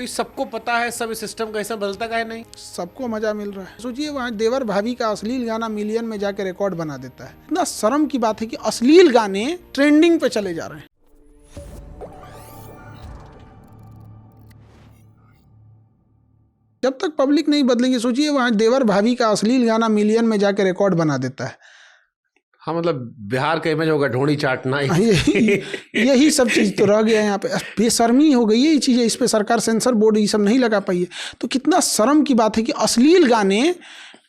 तो ये सबको पता है, सब इस सिस्टम का हिस्सा, बदलता काहे नहीं? सबको मजा मिल रहा है। सोचिए वहाँ देवर भाभी का अश्लील गाना मिलियन में जाके रिकॉर्ड बना देता है। इतना शर्म की बात है कि अश्लील गाने ट्रेंडिंग पे चले जा रहे हैं। जब तक पब्लिक नहीं बदलेंगे, सोचिए वहाँ देवर भाभी का अश्लील गाना मिलियन में जाके रिकॉर्ड बना देता है। हाँ, मतलब बिहार का इमेज होगा ढोंडी चाटना। यही सब चीज़ तो रह गया है यहाँ पे। बेशर्मी हो गई है ये चीज़ें, इस पे सरकार सेंसर बोर्ड ये सब नहीं लगा पाई है। तो कितना शर्म की बात है कि अश्लील गाने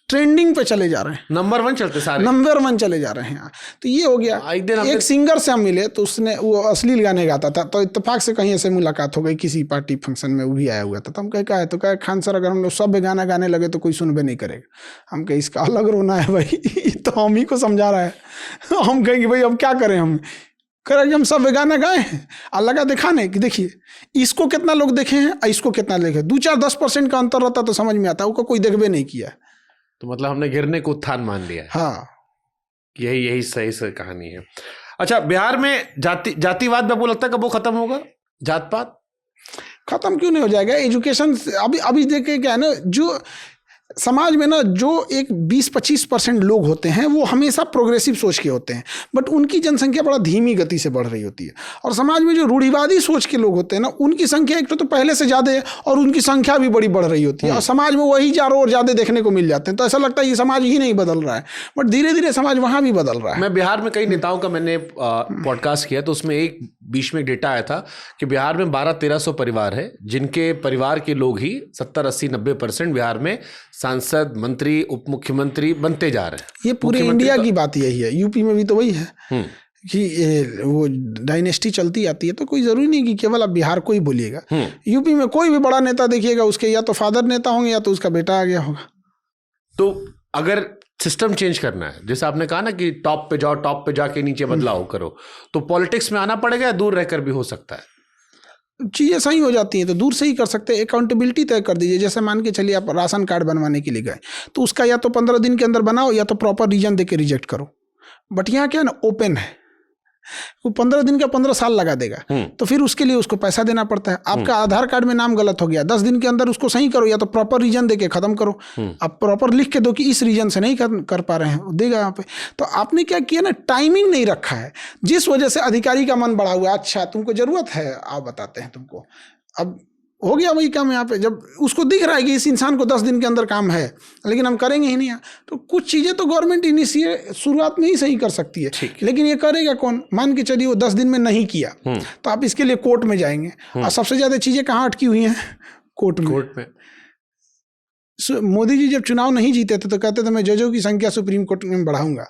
ट्रेंडिंग पे चले जा रहे हैं, नंबर 1 चलते सारे, नंबर 1 चले जा रहे हैं। तो ये हो गया। एक सिंगर से हम मिले तो उसने वो अश्लील गाने गाता था, तो इत्तेफाक से कहीं ऐसे मुलाकात हो गई किसी पार्टी फंक्शन में, वो भी आया हुआ था। तो हम कहे है, तो कहे खान सर अगर हम लोग सब गाना गाने लगे तो कोई सुनबे नहीं करेगा। हम कहे इसका अलग रोना है भाई, तो हम ही को समझा रहा है। हम कहेंगे भाई अब क्या करें, हम करें कि हम सब गाना गाए हैं और लगा दिखाने कि देखिए इसको कितना लोग देखे हैं, इसको कितना देखे। 2-4-10% का अंतर रहता तो समझ में आता, वो कोई देखबे नहीं किया। तो मतलब हमने गिरने को उत्थान मान लिया है। हाँ, यही सही कहानी है। अच्छा, बिहार में जातिवाद आपको लगता है कब वो खत्म होगा? जात पात खत्म क्यों नहीं हो जाएगा? एजुकेशन अभी देखे क्या है ना, जो समाज में ना जो एक 20-25% लोग होते हैं वो हमेशा प्रोग्रेसिव सोच के होते हैं, बट उनकी जनसंख्या बड़ा धीमी गति से बढ़ रही होती है। और समाज में जो रूढ़िवादी सोच के लोग होते हैं ना, उनकी संख्या एक तो पहले से ज़्यादा है और उनकी संख्या भी बड़ी बढ़ रही होती है। और समाज में वही चारों और ज़्यादा देखने को मिल जाते हैं। तो ऐसा लगता है ये समाज ही नहीं बदल रहा है, बट धीरे धीरे समाज वहाँ भी बदल रहा है। मैं बिहार में कई नेताओं का मैंने पॉडकास्ट किया, तो उसमें एक बीच में डेटा आया था कि बिहार में 1200-1300 परिवार है जिनके परिवार के लोग ही 70-80-90% बिहार में सांसद, मंत्री, उप मुख्यमंत्री बनते जा रहे हैं। ये पूरे इंडिया की बात यही है। यूपी में भी तो वही है कि वो डायनेस्टी चलती आती है। तो कोई जरूरी नहीं कि केवल आप बिहार को ही बोलिएगा। यूपी में कोई भी बड़ा नेता देखिएगा, उसके या तो फादर नेता होंगे या तो उसका बेटा आ गया होगा। तो अगर सिस्टम चेंज करना है, जैसे आपने कहा ना कि टॉप पे जाओ, टॉप पे जाके नीचे बदलाव करो, तो पॉलिटिक्स में आना पड़ेगा या दूर रहकर भी हो सकता है? चीज़ें सही हो जाती हैं तो दूर से ही कर सकते हैं। अकाउंटेबिलिटी तय कर दीजिए। जैसे मान के चलिए आप राशन कार्ड बनवाने के लिए गए, तो उसका या तो 15 दिन के अंदर बनाओ या तो प्रॉपर रीजन दे के रिजेक्ट करो। बट यहाँ क्या है ना, ओपन है, वो 15 दिन का 15 साल लगा देगा। तो फिर उसके लिए उसको पैसा देना पड़ता है। आपका आधार कार्ड में नाम गलत हो गया, 10 दिन के अंदर उसको सही करो या तो प्रॉपर रीजन दे के खत्म करो। आप प्रॉपर लिख के दो कि इस रीजन से नहीं कर पा रहे हैं, वो देगा यहाँ पे। तो आपने क्या किया ना, टाइमिंग नहीं रखा है, जिस वजह से अधिकारी का मन बढ़ा हुआ है। अच्छा तुमको जरूरत है, आप बताते हैं तुमको, अब हो गया वही काम यहाँ पे। जब उसको दिख रहा है कि इस इंसान को 10 दिन के अंदर काम है, लेकिन हम करेंगे ही नहीं, तो कुछ चीज़ें तो गवर्नमेंट इनिशिएट शुरुआत में ही सही कर सकती है, लेकिन ये करेगा कौन? मान के चलिए वो 10 दिन में नहीं किया, तो आप इसके लिए कोर्ट में जाएंगे। और सबसे ज़्यादा चीज़ें कहाँ अटकी हुई हैं? कोर्ट में। मोदी जी जब चुनाव नहीं जीते थे तो कहते थे मैं जजों की संख्या सुप्रीम कोर्ट में बढ़ाऊंगा।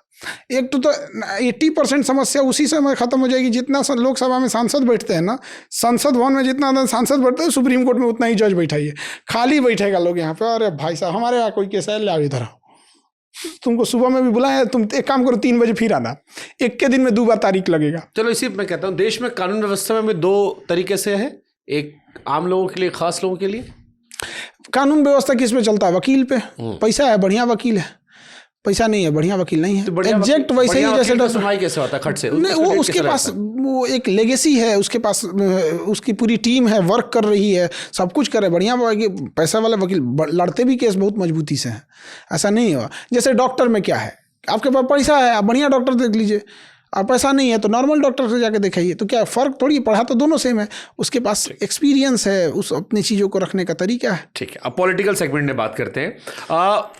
एक तो 80% समस्या उसी समय खत्म हो जाएगी जितना लोकसभा में सांसद बैठते हैं ना, संसद भवन में जितना सांसद बैठते हैं सुप्रीम कोर्ट में उतना ही जज बैठाइए, खाली बैठेगा लोग यहाँ पे। अरे भाई साहब हमारे यहाँ कोई केस है, ले आओ इधर आओ। तुमको सुबह में भी बुलाया, तुम एक काम करो 3 बजे फिर आना, एक के दिन में 2 बार तारीख लगेगा। चलो इसी मैं कहता हूँ, देश में कानून व्यवस्था में 2 तरीके से है, एक आम लोगों के लिए, खास लोगों के लिए। कानून व्यवस्था किस में चलता है? वकील पे। पैसा है, बढ़िया वकील है, पैसा नहीं है, बढ़िया वकील नहीं है। तो एग्जैक्ट वैसे ही जैसे सुनवाई कैसे होता है खट से? नहीं, वो उसके पास वो एक लेगेसी है, उसके पास उसकी पूरी टीम है, वर्क कर रही है, सब कुछ करे बढ़िया। पैसा वाला वकील लड़ते भी केस बहुत मजबूती से हैं, ऐसा नहीं हुआ। जैसे डॉक्टर में क्या है, आपके पास पैसा है, आप बढ़िया डॉक्टर देख लीजिए, और पैसा नहीं है तो नॉर्मल डॉक्टर से जाके दिखाइए। तो क्या फ़र्क थोड़ी, पढ़ा तो दोनों सेम है, उसके पास एक्सपीरियंस है, उस अपनी चीज़ों को रखने का तरीका है। ठीक है, अब पॉलिटिकल सेगमेंट में बात करते हैं।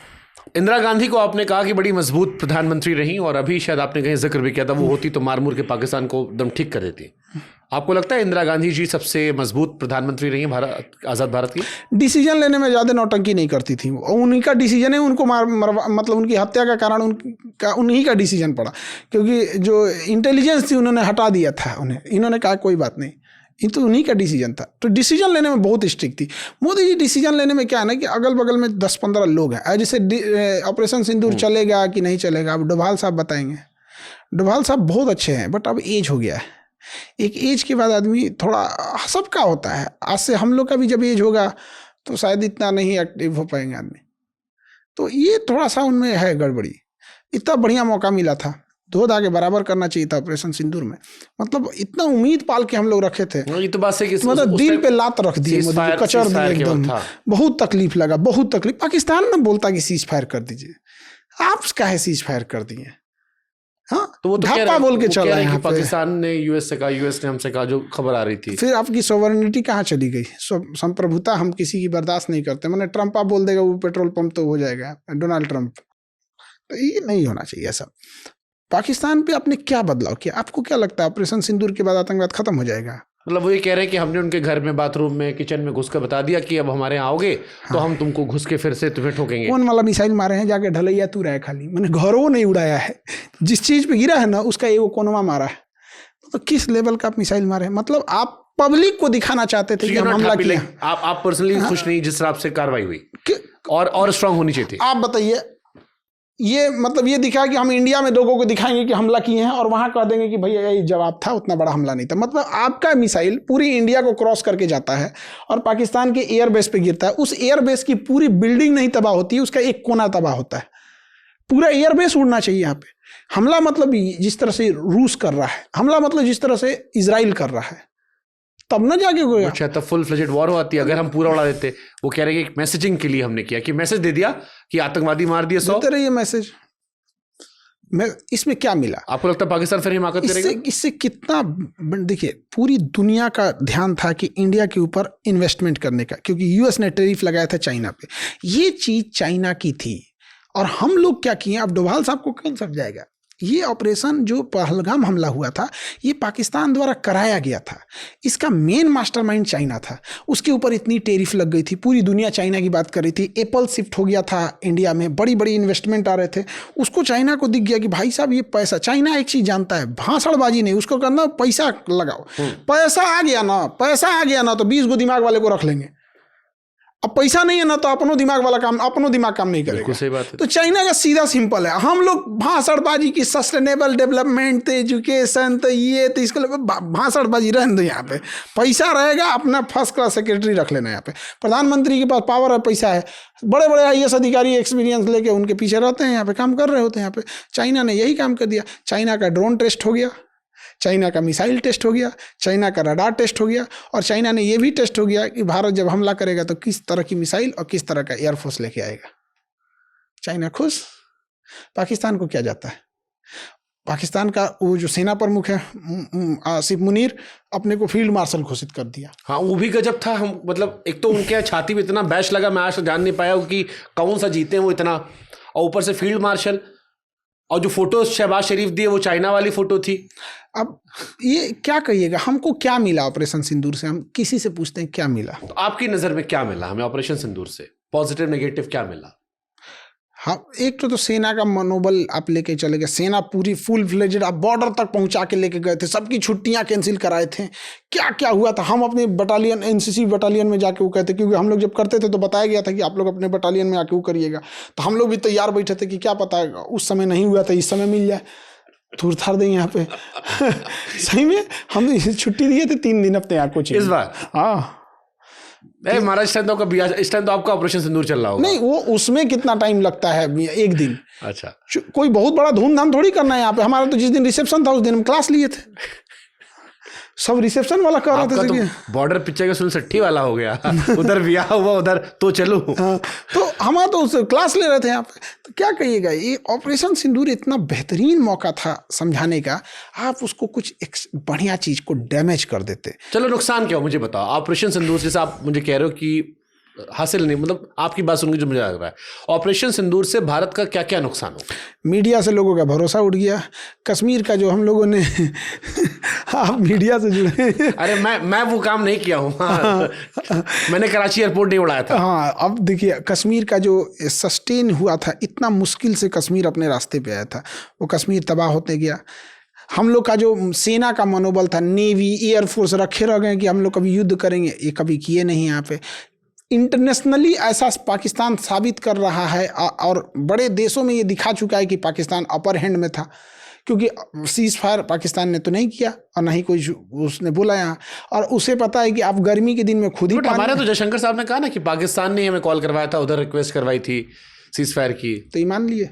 इंदिरा गांधी को आपने कहा कि बड़ी मजबूत प्रधानमंत्री रही, और अभी शायद आपने कहीं जिक्र भी किया था वो होती तो मार मुर के पाकिस्तान को एकदम ठीक कर देती। आपको लगता है इंदिरा गांधी जी सबसे मजबूत प्रधानमंत्री रही हैं आज़ाद भारत की? डिसीजन लेने में ज़्यादा नौटंकी नहीं करती थी, उन्हीं का डिसीजन है, उनको मतलब उनकी हत्या का कारण उन्हीं का डिसीजन पड़ा, क्योंकि जो इंटेलिजेंस थी उन्होंने हटा दिया था उन्हें। इन्होंने कहा कोई बात नहीं, ये तो उन्हीं का डिसीजन था। तो डिसीजन लेने में बहुत स्ट्रिक्ट थी मोदी जी। डिसीजन लेने में क्या है ना कि अगल बगल में 10-15 लोग हैं। जैसे ऑपरेशन सिंदूर चलेगा कि नहीं चलेगा, अब डोभाल साहब बताएंगे। डोभाल साहब बहुत अच्छे हैं, बट अब एज हो गया है। एक एज के बाद आदमी थोड़ा, सबका होता है, आज से हम लोग का भी जब एज होगा तो शायद इतना नहीं एक्टिव हो पाएंगे आदमी। तो ये थोड़ा सा उनमें है गड़बड़ी। इतना बढ़िया मौका मिला था धो धा के बराबर करना चाहिए था ऑपरेशन सिंदूर में। मतलब इतना उम्मीद पाल के हम लोग रखे थे, ये तो बात है कि मतलब दिल पे लात रख दिए, मोदी जी कचर दिए एकदम। बहुत तकलीफ लगा, बहुत तकलीफ। पाकिस्तान में बोलता कि सीज फायर कर दीजिए, आप काहे सीज फायर कर दिए? हाँ, तो वो तो ढापा बोल के चल रहे हैं पाकिस्तान ने यूएस से कहा, यूएस ने हमसे कहा, जो खबर आ रही थी। फिर आपकी सोवरेनिटी कहाँ चली गई? संप्रभुता हम किसी की बर्दाश्त नहीं करते। मैंने ट्रम्प आप बोल देगा वो पेट्रोल पंप तो हो जाएगा, डोनाल्ड ट्रम्प। तो ये नहीं होना चाहिए ऐसा। पाकिस्तान पे आपने क्या बदलाव किया? आपको क्या लगता है ऑपरेशन सिंदूर के बाद आतंकवाद खत्म हो जाएगा? मतलब वो ये कह रहे हैं कि हमने उनके घर में, बाथरूम में, किचन में घुस कर बता दिया कि अब हमारे यहाँ आओगे तो हम तुमको घुस के फिर से तुम्हें ठोकेंगे। कौन वाला मिसाइल मारे हैं? जाके ढलैया तू रहा है खाली, मैंने घरों नहीं उड़ाया है। जिस चीज पे गिरा है ना उसका एगो कोनवा मारा है। तो किस लेवल का आप मिसाइल मारे हैं? मतलब आप पब्लिक को दिखाना चाहते थे कि हम हमला किया। आप पर्सनली खुश नहीं जिस तरह से कार्रवाई हुई, और स्ट्रांग होनी चाहिए थी? आप बताइए, ये मतलब ये दिखा कि हम इंडिया में लोगों को दिखाएंगे कि हमला किए हैं और वहां कह देंगे कि भैया ये जवाब था, उतना बड़ा हमला नहीं था। मतलब आपका मिसाइल पूरी इंडिया को क्रॉस करके जाता है और पाकिस्तान के एयरबेस पे गिरता है। उस एयरबेस की पूरी बिल्डिंग नहीं तबाह होती है, उसका एक कोना तबाह होता है। पूरा एयरबेस उड़ना चाहिए यहाँ पे। हमला मतलब जिस तरह से रूस कर रहा है, हमला मतलब जिस तरह से इजराइल कर रहा है, तब ना जाके कोई। अच्छा, तब फुल फ्लेजेड वॉर होती अगर हम पूरा उड़ा देते। वो कह रहे हैं कि मैसेजिंग के लिए हमने किया, कि मैसेज दे दिया कि आतंकवादी मार दिए 100। देते रहिए मैसेज। मैं इसमें क्या मिला? आपको लगता है पाकिस्तान फिर हिमाकत करेगा? इससे कितना, देखिए पूरी दुनिया का ध्यान था कि इंडिया के ऊपर इन्वेस्टमेंट करने का, क्योंकि यूएस ने टैरिफ लगाया था चाइना पे। ये चीज चाइना की थी और हम लोग क्या किए? अब डोभाल साहब को कौन समझाएगा? ये ऑपरेशन जो पहलगाम हमला हुआ था ये पाकिस्तान द्वारा कराया गया था। इसका मेन मास्टरमाइंड चाइना था। उसके ऊपर इतनी टैरिफ लग गई थी, पूरी दुनिया चाइना की बात कर रही थी। एप्पल शिफ्ट हो गया था इंडिया में, बड़ी बड़ी इन्वेस्टमेंट आ रहे थे। उसको चाइना को दिख गया कि भाई साहब ये पैसा, चाइना एक चीज़ जानता है, भाषणबाजी नहीं, उसको कहना पैसा लगाओ। पैसा आ गया ना तो 20 गो दिमाग वाले को रख लेंगे। अब पैसा नहीं है ना तो अपनो दिमाग काम नहीं करेगा। सही बात है। तो चाइना का सीधा सिंपल है, हम लोग भाषणबाजी की, सस्टेनेबल डेवलपमेंट, एजुकेशन, तो ये तो इसको भाषणबाजी रहने दो। यहाँ पे पैसा रहेगा, अपना फर्स्ट क्लास सेक्रेटरी रख लेना। यहाँ पे प्रधानमंत्री के पास पावर है, पैसा है, बड़े बड़े IAS अधिकारी एक्सपीरियंस लेके उनके पीछे रहते हैं, यहाँ पे काम कर रहे होते हैं। यहाँ पे चाइना ने यही काम कर दिया। चाइना का ड्रोन टेस्ट हो गया, चाइना का मिसाइल टेस्ट हो गया, चाइना का रडार टेस्ट हो गया, और चाइना ने यह भी टेस्ट हो गया कि भारत जब हमला करेगा तो किस तरह की मिसाइल और किस तरह का एयरफोर्स लेके आएगा। चाइना खुश, पाकिस्तान को क्या जाता है? पाकिस्तान का वो जो सेना प्रमुख है आसिफ मुनीर, अपने को फील्ड मार्शल घोषित कर दिया। हाँ, वो भी गजब था। हम मतलब एक तो उनके छाती में इतना बैश लगा, मैं आज तक जान नहीं पाया कि कौन सा जीते वो इतना, और ऊपर से फील्ड मार्शल। और जो फोटो शहबाज शरीफ दिए वो चाइना वाली फोटो थी। अब ये क्या कहिएगा, हमको क्या मिला ऑपरेशन सिंदूर से? हम किसी से पूछते हैं क्या मिला? तो आपकी नज़र में क्या मिला हमें ऑपरेशन सिंदूर से? पॉजिटिव नेगेटिव क्या मिला? हाँ, एक तो सेना का मनोबल आप लेके चले गए। सेना पूरी फुल फ्लेजेड आप बॉर्डर तक पहुंचा के लेके गए थे, सबकी छुट्टियां कैंसिल कराए थे। क्या क्या हुआ था? हम अपने बटालियन, NCC बटालियन में जाके वो कहते, क्योंकि हम लोग जब करते थे तो बताया गया था कि आप लोग अपने बटालियन में आके वो करिएगा। तो हम लोग भी तैयार बैठे थे कि क्या पता उस समय नहीं हुआ था, इस समय मिल जाए, थूर थार दें यहाँ पे। सही में हम छुट्टी दिए थे 3 दिन अपने यहाँ कोचिंग इस बार। हाँ महाराज, इस टाइम तो आपका ऑपरेशन सिंदूर चल रहा होगा। नहीं, वो उसमें कितना टाइम लगता है? 1 दिन। अच्छा, कोई बहुत बड़ा धूमधाम थोड़ी करना है यहाँ पे। हमारा तो जिस दिन रिसेप्शन था उस दिन हम क्लास लिए थे, सब रिसेप्शन वाला कर रहे थे। तो बॉर्डर पिक्चर का 60 वाला हो गया। उधर ब्याह हुआ, उधर तो चलो। हाँ, तो हमारा तो क्लास ले रहे थे यहाँ पे। तो क्या कहिएगा, ये ऑपरेशन सिंदूर इतना बेहतरीन मौका था समझाने का, आप उसको कुछ एक बढ़िया चीज को डैमेज कर देते। चलो, नुकसान क्या हो मुझे बताओ। ऑपरेशन सिंदूर जैसे आप मुझे कह रहे हो कि हासिल नहीं, मतलब आपकी बात सुनकर जो मुझे लग रहा है, ऑपरेशन सिंदूर से भारत का क्या क्या नुकसान हो? मीडिया से लोगों का भरोसा उठ गया। कश्मीर का जो हम लोगों ने आप मीडिया से जुड़े। अरे मैं वो काम नहीं किया हूँ। मैंने कराची एयरपोर्ट नहीं उड़ाया था। हाँ, अब देखिए कश्मीर का जो सस्टेन हुआ था, इतना मुश्किल से कश्मीर अपने रास्ते पे आया था, वो कश्मीर तबाह होते गया। हम लोग का जो सेना का मनोबल था, नेवी एयरफोर्स रखे रह गए कि हम लोग कभी युद्ध करेंगे, ये कभी किए नहीं। यहाँ पे इंटरनेशनली ऐसा पाकिस्तान साबित कर रहा है और बड़े देशों में ये दिखा चुका है कि पाकिस्तान अपर हैंड में था, क्योंकि सीज फायर पाकिस्तान ने तो नहीं किया और ना ही कोई उसने बोला यहाँ। और उसे पता है कि आप गर्मी के दिन में खुद ही हमारे तो जयशंकर साहब ने कहा ना कि पाकिस्तान ने हमें कॉल करवाया था, उधर रिक्वेस्ट करवाई थी सीज फायर की, तो ये मान लिए।